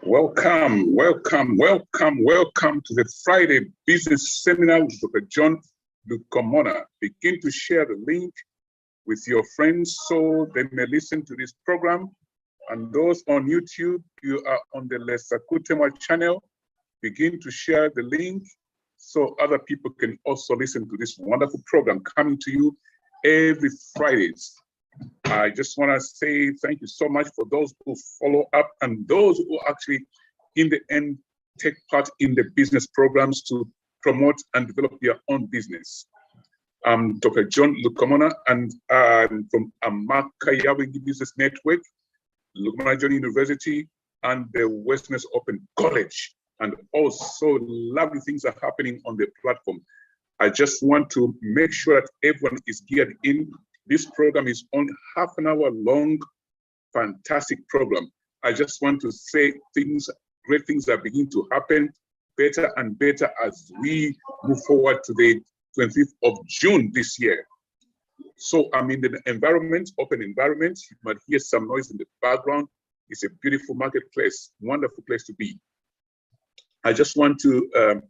Welcome to the Friday Business Seminar with Dr. John Lukomona. Begin to share the link with your friends so they may listen to this program. And those on YouTube, you are on the Lesakutema channel. Begin to share the link so other people can also listen to this wonderful program coming to you every Fridays. I just want to say thank you so much for those who follow up and those who actually, in the end, take part in the business programs to promote and develop their own business. I'm Dr. John Lukomona, and I'm from Amakayawingi Business Network, Lukomona John University, and the Westerners Open College. And also, lovely things are happening on the platform. I just want to make sure that everyone is geared in. This program is only half an hour long, fantastic program. I just want to say great things are beginning to happen better and better as we move forward to the 25th of June this year. So I'm in the environment, open environment. You might hear some noise in the background. It's a beautiful marketplace, wonderful place to be. I just want to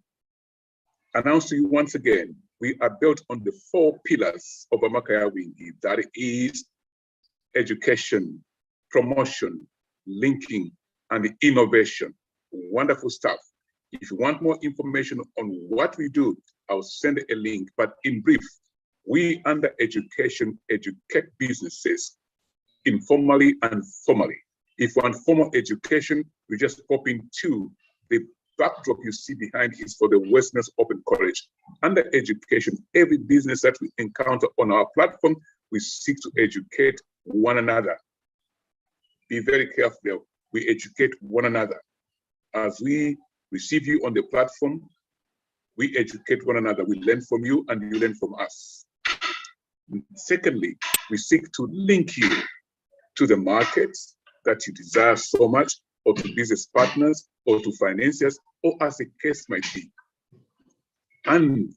announce to you once again, we are built on the 4 pillars of Amakayawingi. That is education, promotion, linking, and innovation. Wonderful stuff. If you want more information on what we do, I'll send a link. But in brief, we under education educate businesses informally and formally. If you want formal education, we just pop into the backdrop you see behind is for the Westerners Open College. Under education, every business that we encounter on our platform, we seek to educate one another. Be very careful there. We educate one another. As we receive you on the platform, we educate one another. We learn from you and you learn from us. Secondly, we seek to link you to the markets that you desire so much, or to business partners, or to financiers, or as the case might be. And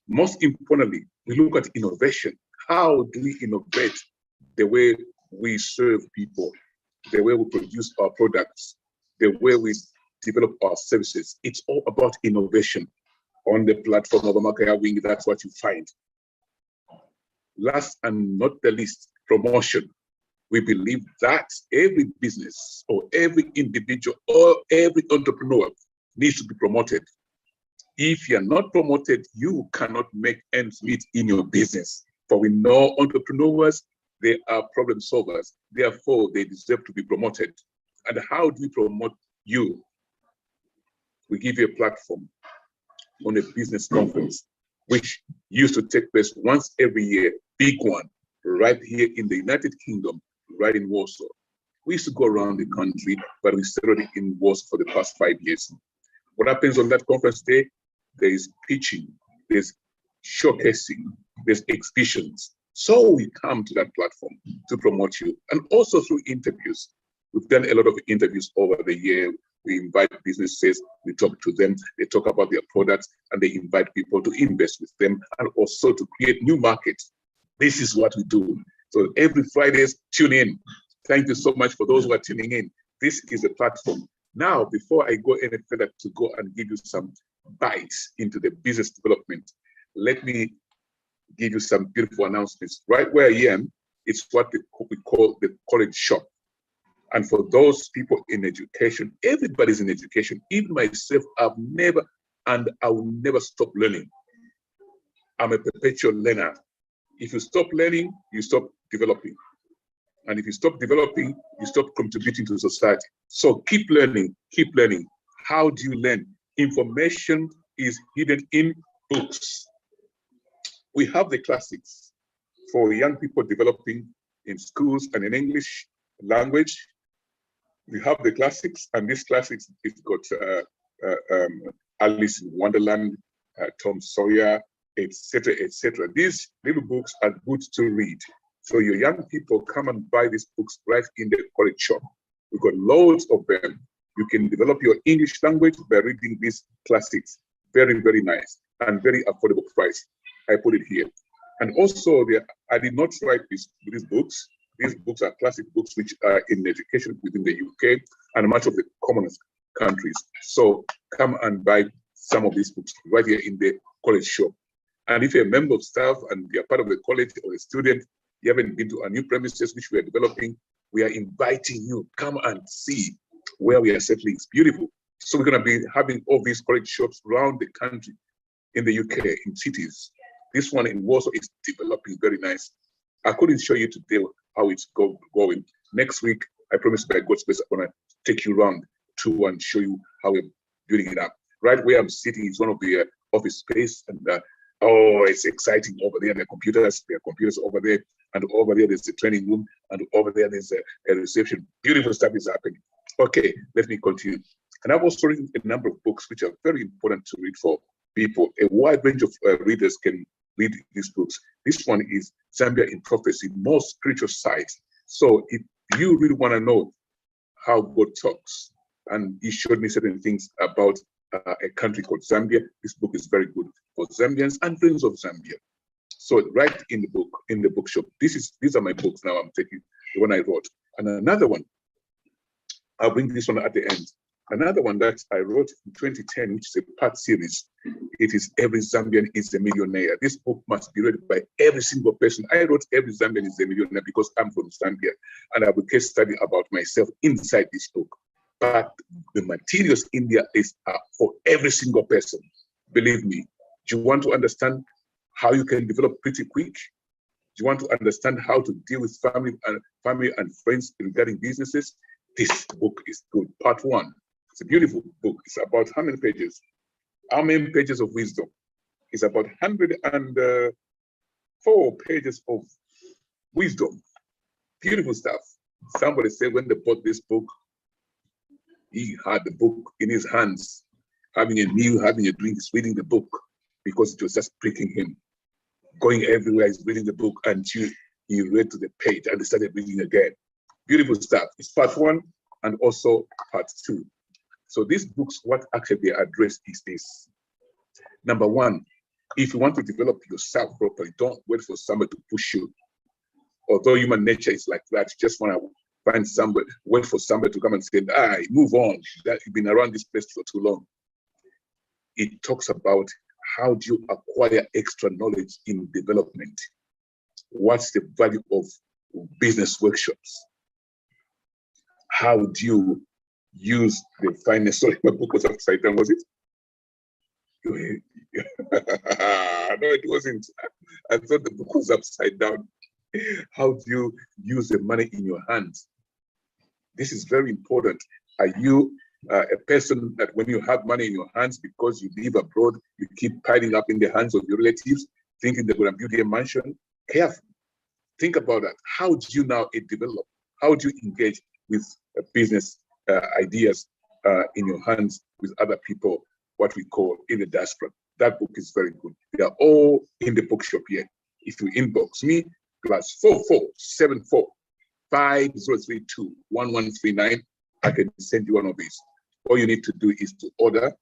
most importantly, we look at innovation. How do we innovate the way we serve people, the way we produce our products, the way we develop our services? It's all about innovation. On the platform of Amakayawingi, that's what you find. Last and not the least, promotion. We believe that every business or every individual or every entrepreneur needs to be promoted. If you're not promoted, you cannot make ends meet in your business. For we know entrepreneurs, they are problem solvers. Therefore, they deserve to be promoted. And how do we promote you? We give you a platform on a business conference, which used to take place once every year, big one, right here in the United Kingdom, right in Warsaw. We used to go around the country, but we settled in Warsaw for the past 5 years. What happens on that conference day? There is pitching, there's showcasing, there's exhibitions. So we come to that platform to promote you, and also through interviews. We've done a lot of interviews over the year. We invite businesses, we talk to them, they talk about their products, and they invite people to invest with them, and also to create new markets. This is what we do. So every Fridays, tune in. Thank you so much for those who are tuning in. This is the platform. Now, before I go any further to go and give you some bites into the business development, let me give you some beautiful announcements. Right where I am, it's what we call the college shop. And for those people in education, everybody's in education, even myself, I've never, and I will never stop learning. I'm a perpetual learner. If you stop learning, you stop developing. And if you stop developing, you stop contributing to society. So keep learning, keep learning. How do you learn? Information is hidden in books. We have the classics for young people developing in schools and in English language. We have the classics, and these classics, it's got Alice in Wonderland, Tom Sawyer, etc., etc. These little books are good to read. So your young people come and buy these books right in the college shop. We've got loads of them. You can develop your English language by reading these classics. Very, very nice and very affordable price. I put it here. And also, I did not write these books. These books are classic books which are in education within the UK and much of the Commonwealth countries. So come and buy some of these books right here in the college shop. And if you're a member of staff and you're part of the college or a student, you haven't been to our new premises which we are developing, we are inviting you, come and see where we are settling. It's beautiful. So we're going to be having all these college shops around the country, in the UK, in cities. This one in Warsaw is developing very nice. I couldn't show you today how it's going. Next week, I promise by God's grace, I'm going to take you around to and show you how we're building it up. Right where I'm sitting is one of the office space, and oh, it's exciting over there. There are computers over there, and over there there's a training room, and over there there's a reception. Beautiful stuff is happening. Okay, let me continue. And I've also written a number of books which are very important to read for people. A wide range of readers can read these books. This one is Zambia in Prophecy, more spiritual side. So if you really want to know how God talks, and he showed me certain things about a country called Zambia, this book is very good for Zambians and friends of Zambia. So right in the book, in the bookshop, these are my books now. I'm taking the one I wrote. And another one, I'll bring this one at the end. Another one that I wrote in 2010, which is a part series. It is Every Zambian is a Millionaire. This book must be read by every single person. I wrote Every Zambian is a Millionaire because I'm from Zambia, and I have a case study about myself inside this book. But the materials in there is for every single person. Believe me. Do you want to understand how you can develop pretty quick? Do you want to understand how to deal with family and friends regarding businesses? This book is good. Part 1. It's a beautiful book. It's about how many pages? How many pages of wisdom? It's about 104 pages of wisdom. Beautiful stuff. Somebody said when they bought this book, he had the book in his hands, having a meal, having a drink, reading the book, because it was just pricking him. Going everywhere, he's reading the book until he read to the page and he started reading again. Beautiful stuff. It's part 1 and also part 2. So these books, what actually they address is this. Number 1, if you want to develop yourself properly, don't wait for somebody to push you. Although human nature is like that, you just want to find somebody, wait for somebody to come and say, move on. You've been around this place for too long. It talks about how do you acquire extra knowledge in development? What's the value of business workshops? How do you use the finance? Sorry, my book was upside down, was it? No, it wasn't. I thought the book was upside down. How do you use the money in your hands? This is very important. Are you a person that when you have money in your hands because you live abroad, you keep piling up in the hands of your relatives, thinking they're going to build a mansion? Careful. Think about that. How do you now develop? How do you engage with business ideas in your hands with other people, what we call in the diaspora? That book is very good. They are all in the bookshop here. If you inbox me, +4474 5032 1139, I can send you one of these. All you need to do is to order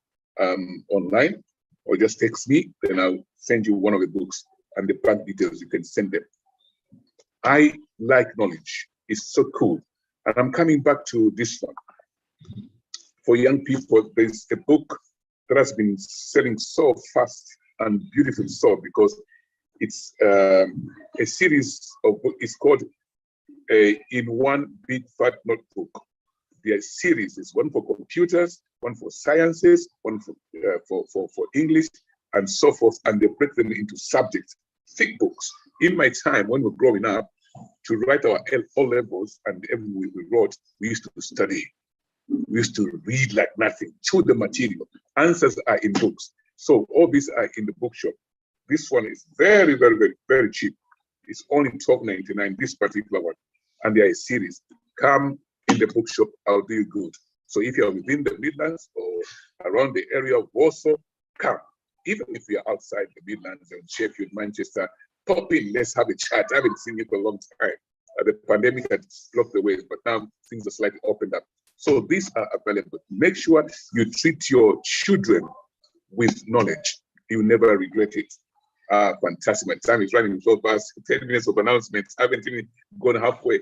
online or just text me, then I'll send you one of the books and the bank details. You can send them. I like knowledge. It's so cool. And I'm coming back to this one. For young people, there's a book that has been selling so fast and beautifully so because it's a series of books. It's called In One Big Fat Notebook. There are series. It's one for computers, one for sciences, one for English, and so forth. And they break them into subjects, thick books. In my time, when we were growing up, to write our O levels and everything we wrote, we used to study. We used to read like nothing, chew the material. Answers are in books. So all these are in the bookshop. This one is very, very, very, very cheap. It's only $12.99, this particular one. And there is a series. Come in the bookshop, I'll do you good. So if you're within the Midlands or around the area of Warsaw, come. Even if you're outside the Midlands and Sheffield, Manchester, pop in, let's have a chat. I haven't seen you for a long time. The pandemic had blocked the way, but now things are slightly opened up. So these are available. Make sure you treat your children with knowledge. You'll never regret it. Fantastic. My time is running so fast. 10 minutes of announcements. I haven't even gone halfway.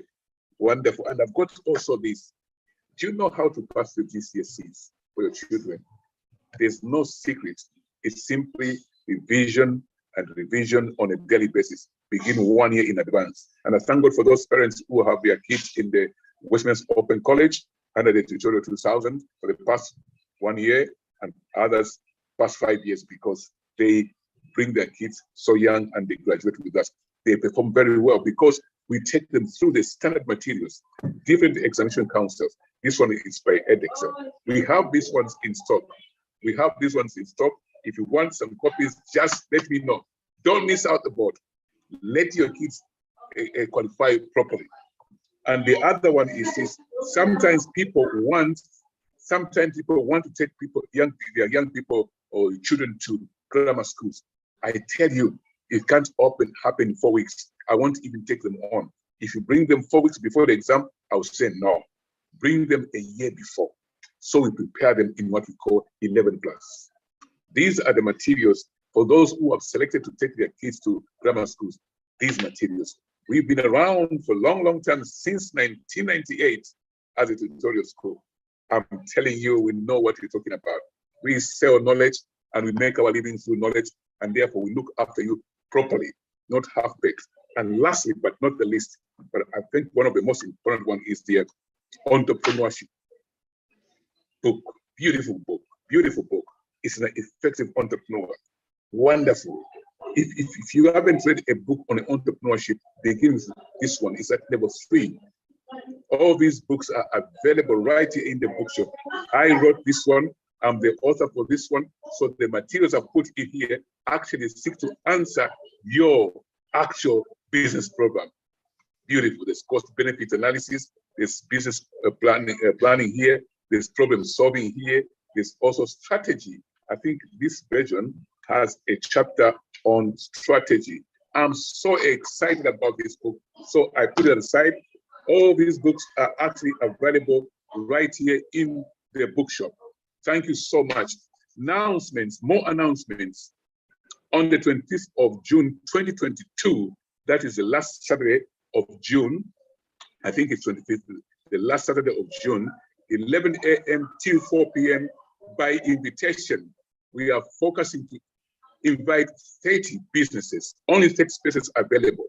Wonderful. And I've got also this. Do you know how to pass the GCSEs for your children? There's no secret. It's simply revision and revision on a daily basis. Begin 1 year in advance. And I thank God for those parents who have their kids in the Westminster Open College under the tutorial 2000 for the past 1 year, and others past 5 years, because they bring their kids so young and they graduate with us. They perform very well because we take them through the standard materials, different examination councils. This one is by edX. We have these ones in stock. We have these ones in stock. If you want some copies, just let me know. Don't miss out the board. Let your kids qualify properly. And the other one is this: sometimes people want to take their young people or children to grammar schools. I tell you, it can't happen in 4 weeks. I won't even take them on. If you bring them 4 weeks before the exam, I will say no. Bring them a year before. So we prepare them in what we call 11 plus. These are the materials for those who have selected to take their kids to grammar schools. These materials. We've been around for a long, long time, since 1998 as a tutorial school. I'm telling you, we know what we're talking about. We sell knowledge and we make our living through knowledge, and therefore we look after you properly, not half-baked. And lastly, but not the least, but I think one of the most important one is the Entrepreneurship Book. Beautiful book, beautiful book. It's an effective entrepreneur. Wonderful. If you haven't read a book on entrepreneurship, begin with this one. It's at level 3. All these books are available right here in the bookshop. I wrote this one. I'm the author for this one. So the materials I put in here actually seek to answer your actual business program. Beautiful. There's cost benefit analysis. There's business planning here. There's problem solving here. There's also strategy. I think this version has a chapter on strategy. I'm so excited about this book. So I put it aside. All these books are actually available right here in the bookshop. Thank you so much. Announcements, more announcements. On the 20th of June, 2022, that is the last Saturday of June. I think it's 25th, the last Saturday of June, 11 a.m. till 4 p.m. by invitation. We are focusing to invite 30 businesses, only 30 spaces available.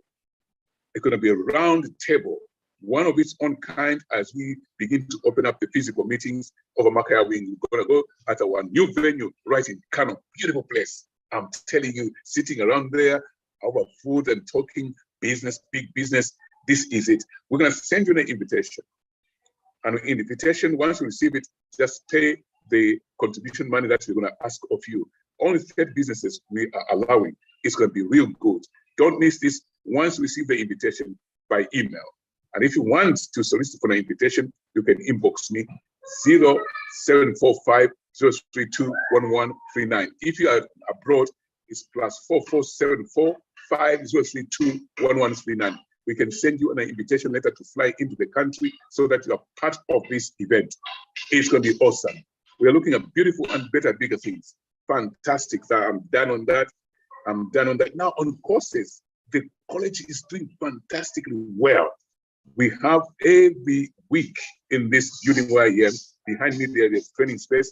It's going to be a round table, one of its own kind, as we begin to open up the physical meetings over Makaya Wing. We're going to go at our new venue right in Kano. Beautiful place. I'm telling you, sitting around there over food and talking business, big business. This is it. We're going to send you an invitation. And in the invitation, once you receive it, just pay the contribution money that we're going to ask of you. Only 30 businesses we are allowing. It's going to be real good. Don't miss this. Once you receive the invitation by email. And if you want to solicit for an invitation, you can inbox me 0745 032 1139. If you are abroad, it's +4474 5032 1139. We can send you an invitation letter to fly into the country so that you are part of this event. It's going to be awesome. We are looking at beautiful and better, bigger things. Fantastic. So I'm done on that. Now on courses, the college is doing fantastically well. We have every week in this building where I am, behind me there is training space,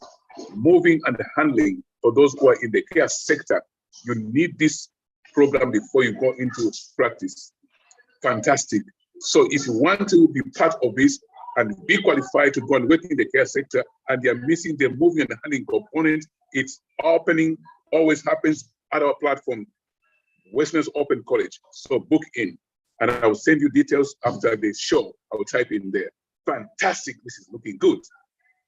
moving and handling for those who are in the care sector. You need this program before you go into practice. Fantastic. So if you want to be part of this and be qualified to go and work in the care sector and they are missing the moving and handling component, it's opening, always happens at our platform, Westminster Open College. So book in. And I will send you details after the show. I will type in there. Fantastic. This is looking good.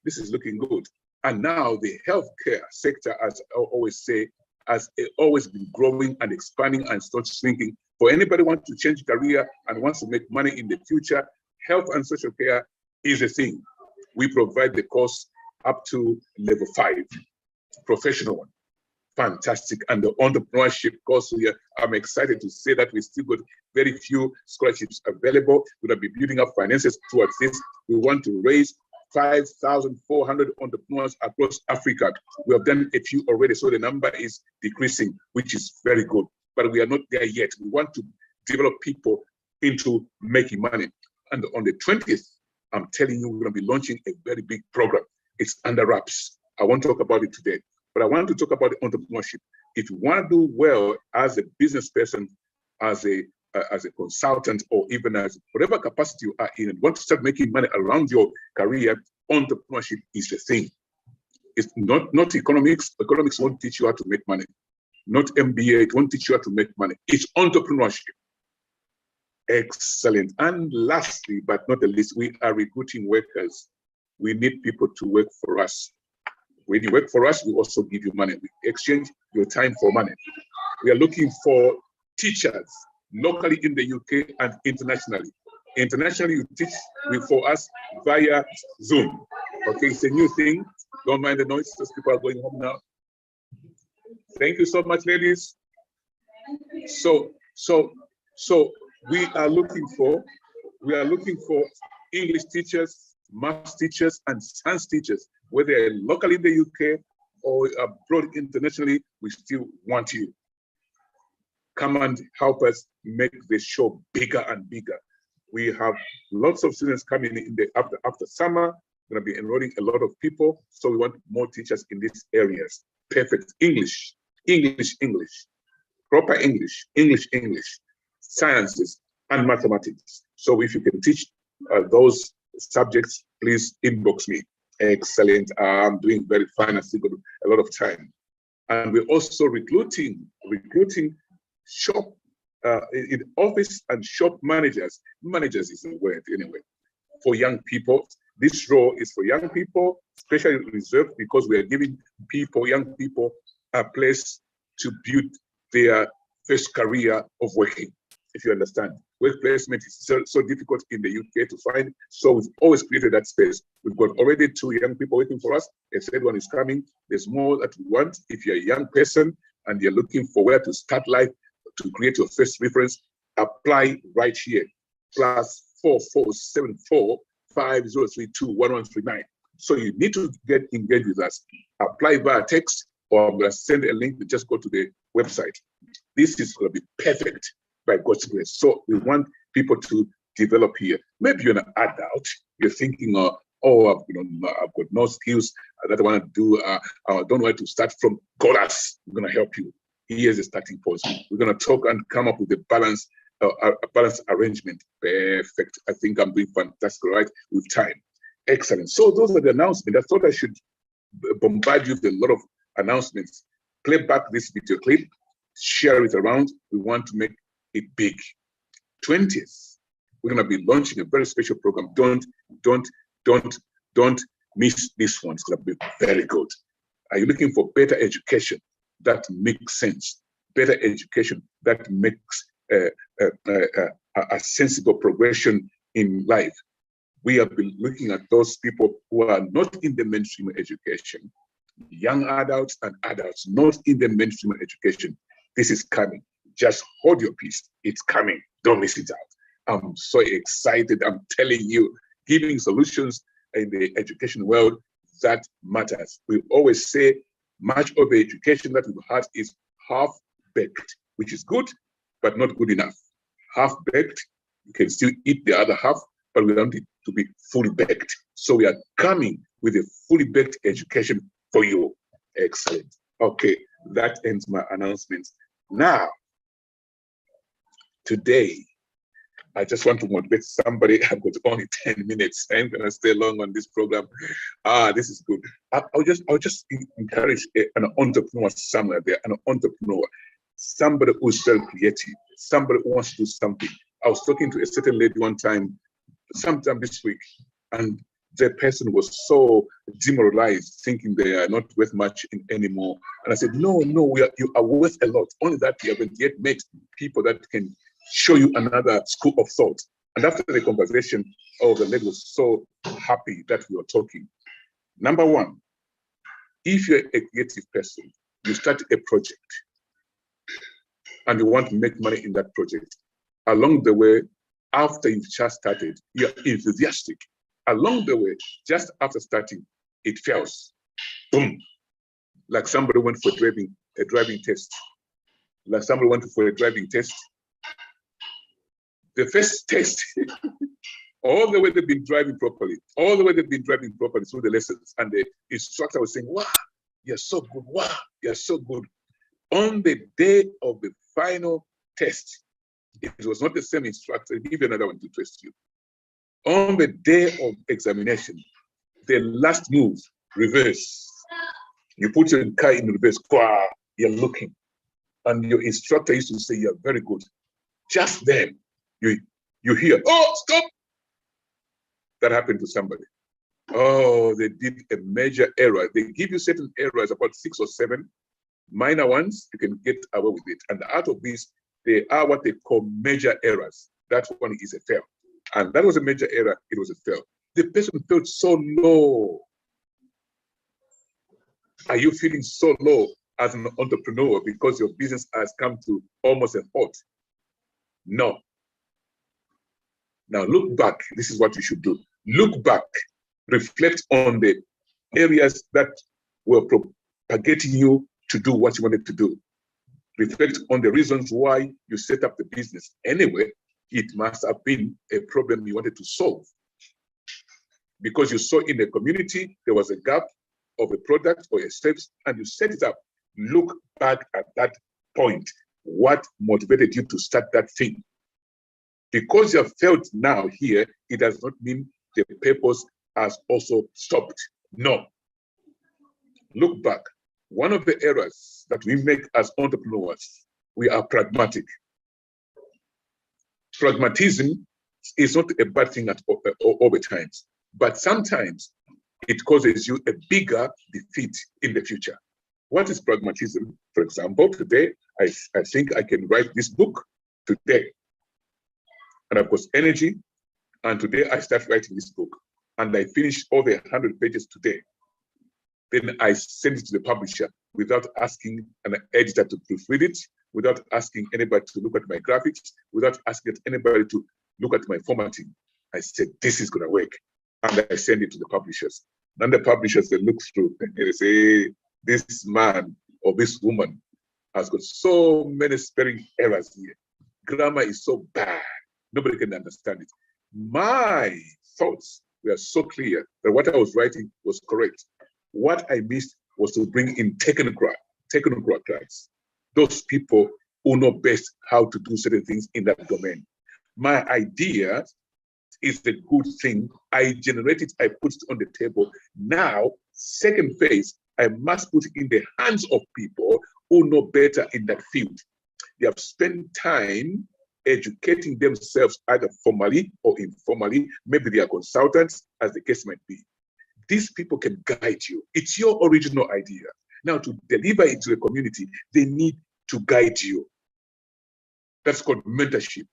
This is looking good. And now the healthcare sector, as I always say, has always been growing and expanding and not shrinking. For anybody who wants to change career and wants to make money in the future, health and social care is a thing. We provide the course up to level 5, professional one. Fantastic. And the entrepreneurship course here, I'm excited to say that we still got very few scholarships available. We're going to be building up finances towards this. We want to raise 5,400 entrepreneurs across Africa. We have done a few already, so the number is decreasing, which is very good. but we are not there yet. We want to develop people into making money. And on the 20th, I'm telling you, we're going to be launching a very big program. It's under wraps. I won't talk about it today, but I want to talk about entrepreneurship. If you want to do well as a business person, as a consultant, or even as whatever capacity you are in, and want to start making money around your career, entrepreneurship is the thing. It's not economics. Economics won't teach you how to make money. Not MBA, it won't teach you how to make money. It's entrepreneurship. Excellent. And lastly, but not the least, we are recruiting workers. We need people to work for us. When you work for us, we also give you money. We exchange your time for money. We are looking for teachers locally in the UK and internationally. Internationally, you teach for us via Zoom. Okay, it's a new thing. Don't mind the noise, those people are going home now. Thank you so much, ladies. So we are looking for English teachers, math teachers, and science teachers. Whether they're locally in the UK or abroad internationally, we still want you. Come and help us make the show bigger and bigger. We have lots of students coming in after summer. We're going to be enrolling a lot of people, so we want more teachers in these areas. Perfect. English, proper English, sciences, and mathematics. So if you can teach those subjects, please inbox me. Excellent. I'm doing very fine. I still got a lot of time. And we're also recruiting shop in office and shop managers. Managers is a word anyway, for young people. This role is for young people, especially reserved because we are giving young people, a place to build their first career of working. If you understand, work placement is so difficult in the UK to find. So we've always created that space. We've got already 2 young people waiting for us. A third one is coming. There's more that we want. If you're a young person and you're looking for where to start life, to create your first reference, apply right here. +4474 5032 1139. So you need to get engaged with us. Apply via text, or I'm going to send a link. Just go to the website. This is going to be perfect by God's grace. So we want people to develop here. Maybe you're an adult. You're thinking, I've got no skills that I want to do. I don't know where to start from. Call us. We're going to help you. Here's the starting point. We're going to talk and come up with a balanced arrangement. Perfect. I think I'm doing fantastic, right? With time. Excellent. So those are the announcements. I thought I should bombard you with a lot of announcements. Play back this video clip, share it around. We want to make it big. 20th, we're going to be launching a very special program. Don't miss this one. It's going to be very good. Are you looking for better education that makes sense? Better education that makes a sensible progression in life. We have been looking at those people who are not in the mainstream education, young adults and adults not in the mainstream education. This is coming. Just hold your peace. It's coming. Don't miss it out. I'm so excited. I'm telling you, giving solutions in the education world, that matters. We always say much of the education that we've had is half-baked, which is good, but not good enough. Half-baked, you can still eat the other half, but we want it to be fully baked. So we are coming with a fully baked education for you. Excellent. Okay, that ends my announcements. Now, today, I just want to motivate somebody. I've got only 10 minutes. I'm going to stay long on this program. This is good. I'll just encourage an entrepreneur somewhere there, an entrepreneur, somebody who's very creative, somebody who wants to do something. I was talking to a certain lady one time, sometime this week, and the person was so demoralized, thinking they are not worth much anymore. And I said, no, you are worth a lot. Only that you haven't yet met people that can show you another school of thought. And after the conversation, the lady was so happy that we were talking. Number one, if you're a creative person, you start a project and you want to make money in that project. Along the way, after you've just started, you're enthusiastic. Along the way, just after starting, it fails. Boom. Like somebody went for a driving test. Like somebody went for a driving test. The first test, all the way they've been driving properly, through the lessons, and the instructor was saying, wow, you're so good, wow, you're so good. On the day of the final test, it was not the same instructor, give you another one to test you. On the day of examination, the last move, reverse. You put your car in reverse, you're looking. And your instructor used to say, you're very good. Just then, you hear, oh, stop! That happened to somebody. Oh, they did a major error. They give you certain errors, about 6 or 7 minor ones, you can get away with it. And out of these, they are what they call major errors. That one is a fail. And that was a major error, it was a fail. The person felt so low. Are you feeling so low as an entrepreneur because your business has come to almost a halt? No. Now look back, this is what you should do. Look back, reflect on the areas that were propagating you to do what you wanted to do. Reflect on the reasons why you set up the business. Anyway, it must have been a problem you wanted to solve. Because you saw in the community, there was a gap of a product or a service, and you set it up. Look back at that point. What motivated you to start that thing? Because you have failed now here, it does not mean the purpose has also stopped. No. Look back. One of the errors that we make as entrepreneurs, we are pragmatic. Pragmatism is not a bad thing at all the times, but sometimes it causes you a bigger defeat in the future. What is pragmatism? For example, today, I think I can write this book today. And I've got energy, and today I start writing this book, and I finish all the 100 pages today. Then I send it to the publisher without asking an editor to proofread it, without asking anybody to look at my graphics, without asking anybody to look at my formatting. I said, this is gonna work. And I send it to the publishers. And the publishers, they look through and they say, this man or this woman has got so many spelling errors here. Grammar is so bad. Nobody can understand it. My thoughts were so clear that what I was writing was correct. What I missed was to bring in technocrats, those people who know best how to do certain things in that domain. My idea is the good thing. I generate it, I put it on the table. Now, second phase, I must put it in the hands of people who know better in that field. They have spent time educating themselves either formally or informally. Maybe they are consultants, as the case might be. These people can guide you. It's your original idea. Now, to deliver it to the community, they need to guide you. That's called mentorship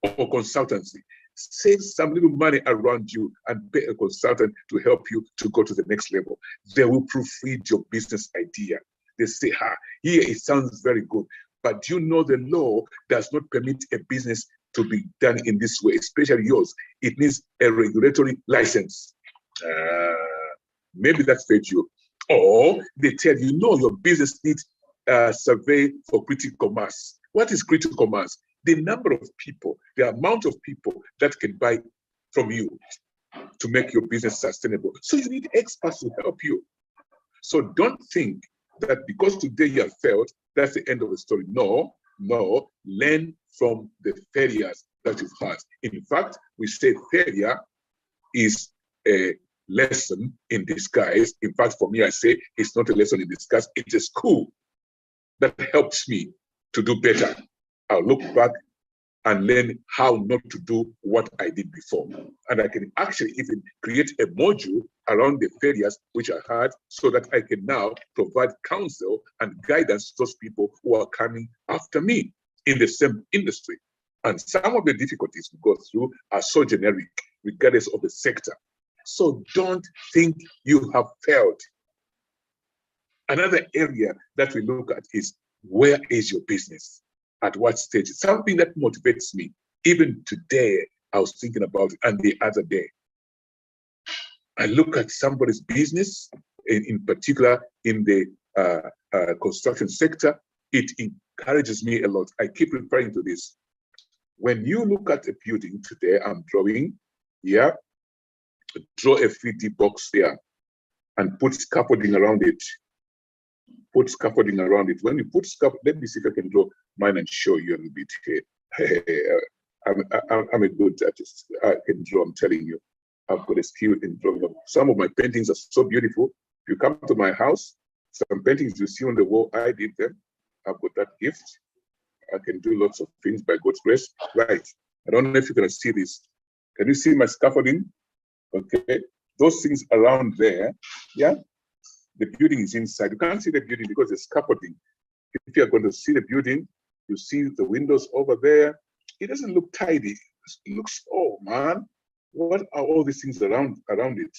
or consultancy. Save some little money around you and pay a consultant to help you to go to the next level. They will proofread your business idea. They say, here it sounds very good, but you know the law does not permit a business to be done in this way, especially yours. It needs a regulatory license. Maybe that's fed you. Or they tell you, no, your business needs a survey for critical mass. What is critical mass? The number of people, the amount of people that can buy from you to make your business sustainable. So you need experts to help you. So don't think that because today you have failed, that's the end of the story. No, learn from the failures that you've had. In fact, we say failure is a lesson in disguise. In fact, for me, I say it's not a lesson in disguise. It's a school that helps me to do better. I'll look back and learn how not to do what I did before. And I can actually even create a module around the failures which I had so that I can now provide counsel and guidance to those people who are coming after me in the same industry. And some of the difficulties we go through are so generic, regardless of the sector. So don't think you have failed. Another area that we look at is, where is your business? At what stage? Something that motivates me. Even today, I was thinking about it, and the other day. I look at somebody's business, in particular in the construction sector. It encourages me a lot. I keep referring to this. When you look at a building today, I'm drawing, yeah, draw a 3D box there and put scaffolding around it. Put scaffolding around it. When you put scaffolding, let me see if I can draw mine and show you a little bit here. I'm a good artist. I can draw, I'm telling you. I've got a skill in drawing. Some of my paintings are so beautiful. If you come to my house, some paintings you see on the wall, I did them. I've got that gift. I can do lots of things by God's grace. Right. I don't know if you can see this. Can you see my scaffolding? Okay. Those things around there, yeah? The building is inside. You can't see the building because there's scaffolding. If you're going to see the building, you see the windows over there. It doesn't look tidy. It looks, oh man, what are all these things around it?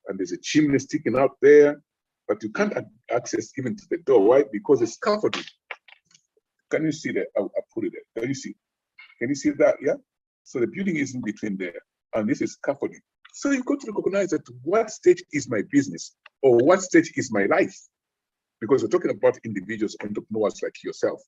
And there's a chimney sticking out there, but you can't access even to the door. Why? Because it's scaffolding. Can you see that? I'll put it there. Can you see? Can you see that? Yeah. So the building is in between there, and this is scaffolding. So you've got to recognize that what stage is my business, or what stage is my life? Because we're talking about individuals, entrepreneurs like yourself.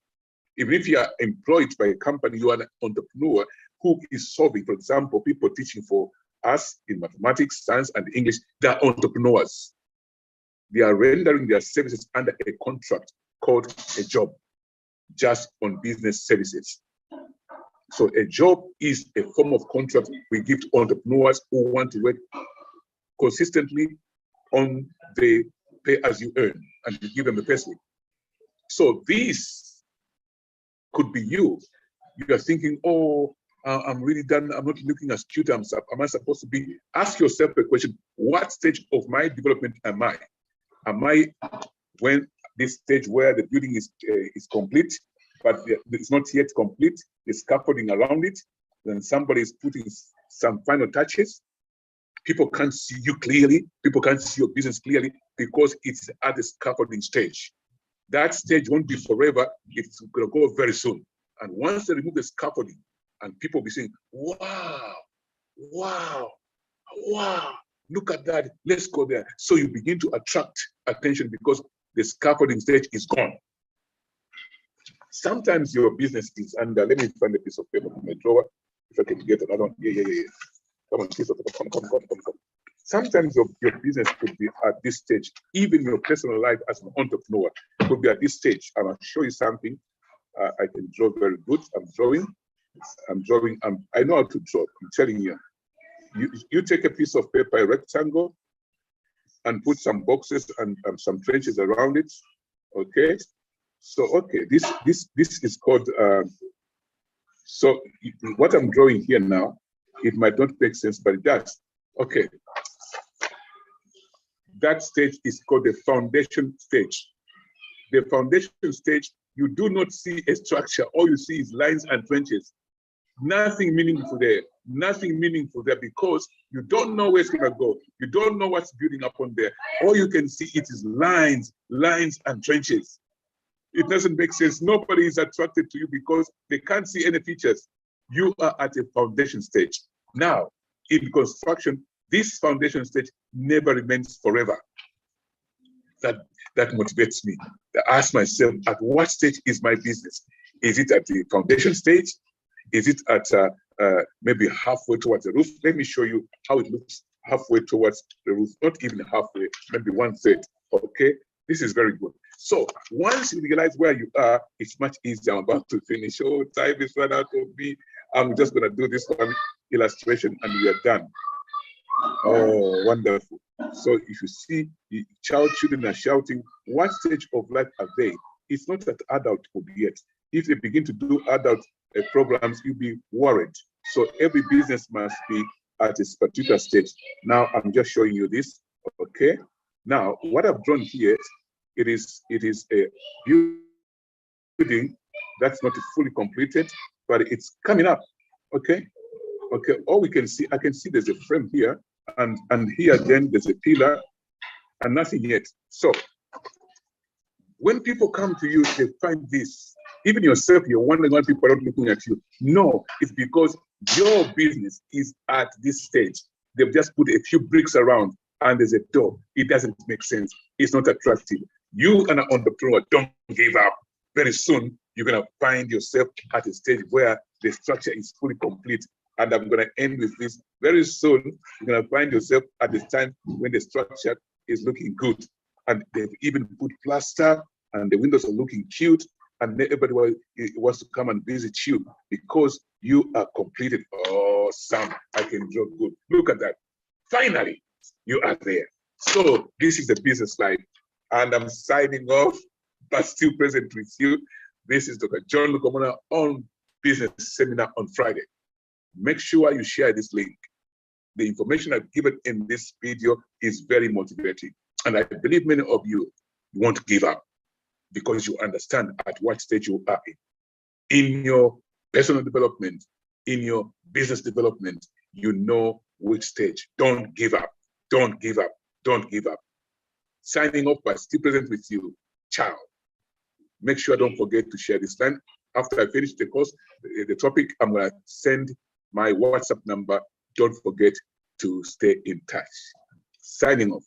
Even if you are employed by a company, you are an entrepreneur who is solving, for example, people teaching for us in mathematics, science, and English, they are entrepreneurs. They are rendering their services under a contract called a job, just on business services. So a job is a form of contract we give to entrepreneurs who want to work consistently on the pay as you earn, and you give them a pay slip. So this could be you. You are thinking, oh, I'm really done. I'm not looking as cute. Am I supposed to be? Ask yourself a question. What stage of my development am I? Am I when this stage where the building is complete, but it's not yet complete, the scaffolding around it, then somebody is putting some final touches. People can't see you clearly. People can't see your business clearly because it's at the scaffolding stage. That stage won't be forever. It's going to go very soon. And once they remove the scaffolding, and people will be saying, wow, wow, wow, look at that. Let's go there. So you begin to attract attention because the scaffolding stage is gone. Sometimes your business is under, let me find a piece of paper from my drawer, if I can get another one. Yeah. Come on, piece of paper, come. Sometimes your business could be at this stage, even your personal life as an entrepreneur could be at this stage. And I'll show you something. I can draw very good. I'm drawing. I know how to draw. I'm telling you. You take a piece of paper, a rectangle, and put some boxes and some trenches around it. Okay. So okay, this is called. So what I'm drawing here now, it might not make sense, but it does. Okay. That stage is called the foundation stage. The foundation stage, you do not see a structure. All you see is lines and trenches. Nothing meaningful there. Nothing meaningful there because you don't know where it's going to go. You don't know what's building up on there. All you can see it is lines and trenches. It doesn't make sense. Nobody is attracted to you because they can't see any features. You are at a foundation stage. Now, in construction, this foundation stage never remains forever. That motivates me. I ask myself, at what stage is my business? Is it at the foundation stage? Is it at maybe halfway towards the roof? Let me show you how it looks halfway towards the roof. Not even halfway, maybe 1/3. Okay, this is very good. So once you realize where you are, it's much easier. I'm about to finish. Oh, time is run out of me. I'm just going to do this one illustration and we are done. Oh, wonderful. So if you see the children are shouting, what stage of life are they? It's not at adulthood yet. If they begin to do adult programs, you'll be worried. So every business must be at a particular stage. Now I'm just showing you this. Okay. Now what I've drawn here, it is a building that's not fully completed, but it's coming up. Okay. Okay. All we can see, I can see there's a frame here, and here then there's a pillar, and nothing yet. So when people come to you, they find this. Even yourself, you're wondering why people are not looking at you. No, it's because your business is at this stage. They've just put a few bricks around and there's a door. It doesn't make sense. It's not attractive. You, an entrepreneur, don't give up. Very soon, you're going to find yourself at a stage where the structure is fully complete. And I'm going to end with this. Very soon, you're going to find yourself at the time when the structure is looking good. And they've even put plaster, and the windows are looking cute, and everybody wants to come and visit you because you are completed. Oh, Sam, I can draw good. Look at that. Finally, you are there. So this is the business life. And I'm signing off, but still present with you. This is Dr. John Lukomona on Business Seminar on Friday. Make sure you share this link. The information I've given in this video is very motivating. And I believe many of you won't give up because you understand at what stage you are in your personal development, in your business development. You know which stage. Don't give up. Don't give up. Don't give up. Signing off, but still present with you. Ciao. Make sure don't forget to share this line. After I finish the course, the topic, I'm going to send my WhatsApp number. Don't forget to stay in touch. Signing off.